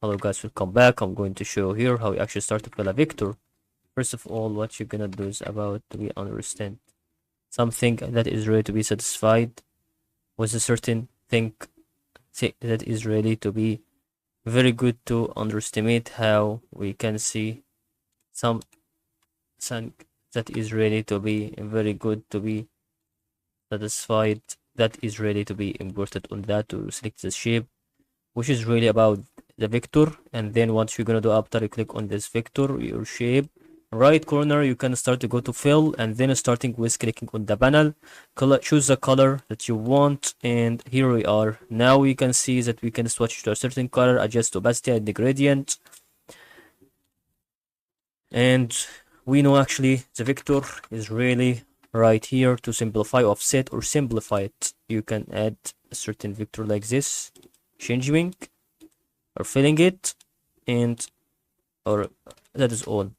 Hello guys, welcome back. I'm going to show here how you actually start to fill a vector. First of all, what you're gonna do is about to be understand something that is ready to be satisfied with a certain thing that is ready to be very good to underestimate how we can see something that is ready to be very good to be satisfied, that is ready to be imported on that to select the shape, which is really about the vector. And then once you're gonna do after you click on this vector, your shape, right corner, you can start to go to fill, and then starting with clicking on the panel, choose the color that you want, and here we are. Now we can see that we can switch to a certain color, adjust opacity and the gradient, and we know actually the vector is really right here. To simplify, offset, or simplify it, you can add a certain vector like this, changing or filling it, and or that is all.